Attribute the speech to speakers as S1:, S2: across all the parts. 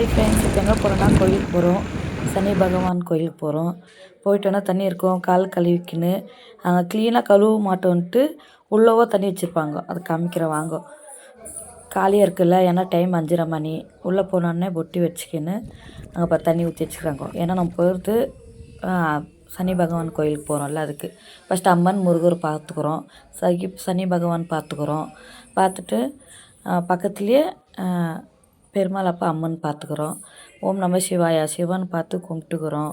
S1: Hi friends, இப்போ எங்கே போகிறோன்னா கோயிலுக்கு போகிறோம். சனி பகவான் கோயிலுக்கு போகிறோம். போயிட்டோன்னா தண்ணி இருக்கும், கால் கழுவிக்கின்னு அங்கே க்ளீனாக கழுவ மாட்டோன்ட்டு உள்ளவோ தண்ணி வச்சுருப்பாங்க. அது காமிக்கிறேன் வாங்க. காலியாக இருக்குல்ல, ஏன்னா டைம் 5:30 மணி. உள்ளே போனோடனே பொட்டி வச்சுக்கின்னு அங்கே இப்போ தண்ணி ஊற்றி வச்சுக்கிறாங்க. ஏன்னா நம்ம போகிறது சனி பகவான் கோயிலுக்கு போகிறோம்ல, அதுக்கு ஃபஸ்ட்டு அம்மன் முருகர் பார்த்துக்குறோம். சனி பகவான் பார்த்துக்குறோம். பார்த்துட்டு பக்கத்துலேயே பெருமாள் அப்பா அம்மன் பார்த்துக்குறோம். ஓம் நம சிவாயா சிவன் பார்த்து கும்பிட்டுக்குறோம்.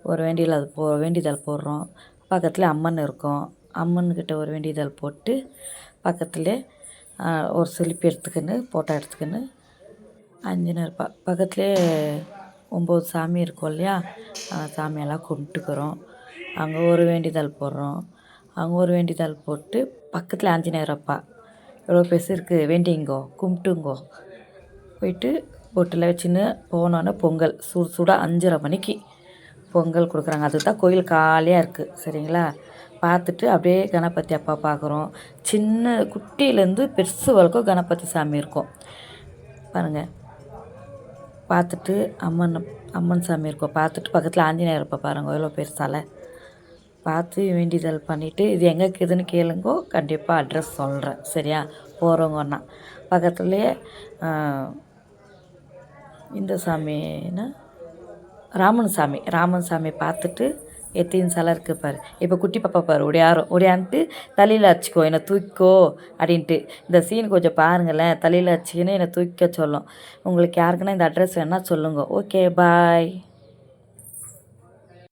S1: ஒரு வேண்டிதல் போடுறோம். பக்கத்தில் அம்மன் இருக்கும். அம்மன்கிட்ட ஒரு வேண்டிதல் போட்டு பக்கத்துலேயே ஒரு செல்ஃபி எடுத்துக்கின்னு ஃபோட்டோ எடுத்துக்கின்னு ஆஞ்சநேயர் பக்கத்துலேயே 9 சாமி இருக்கும் இல்லையா, சாமியெல்லாம் கும்பிட்டுக்குறோம். அங்கே ஒரு வேண்டிதல் போடுறோம். அங்கே ஒரு வேண்டிதல் போட்டு பக்கத்தில் ஆஞ்சநேயர் அப்பா எவ்வளோ பெருசு இருக்குது, வேண்டிங்கோ கும்பிட்டுங்கோ. போயிட்டு பொட்டில் வச்சுன்னு போனோன்னே பொங்கல் சுட 5:30 மணிக்கு பொங்கல் கொடுக்குறாங்க. அதுதான் கோயில் காலியாக இருக்குது. சரிங்களா? பார்த்துட்டு அப்படியே கணபதி அப்பா பார்க்குறோம். சின்ன குட்டியிலேருந்து பெருசு வரைக்கும் கணபதி சாமி இருக்கும் பாருங்கள். பார்த்துட்டு அம்மன் சாமி இருக்கும். பார்த்துட்டு பக்கத்தில் ஆஞ்சநேயர் அப்பா பாருங்கள், எவ்வளோ பெருசால. பார்த்து வேண்டிதல் பண்ணிவிட்டு இது எங்கே இருக்குதுன்னு கேளுங்கோ, கண்டிப்பாக அட்ரஸ் சொல்கிறேன். சரியா? போகிறவங்கன்னா பக்கத்துலேயே இந்த சாமின்னா ராமன் சாமி பார்த்துட்டு எத்தின் சிலை இருக்குது பாரு. இப்போ குட்டி பாப்பா பாரு ஒடியான்ட்டு தலையில் அடிச்சிக்கோ, என்னை தூக்கிக்கோ அப்படின்ட்டு. இந்த சீன் கொஞ்சம் பாருங்களேன். தலையில் அடிச்சிக்கின்னு என்னை தூக்கிக்க சொல்லும். உங்களுக்கு யாருக்குன்னா இந்த அட்ரஸ் வேணால் சொல்லுங்க. ஓகே, பாய்.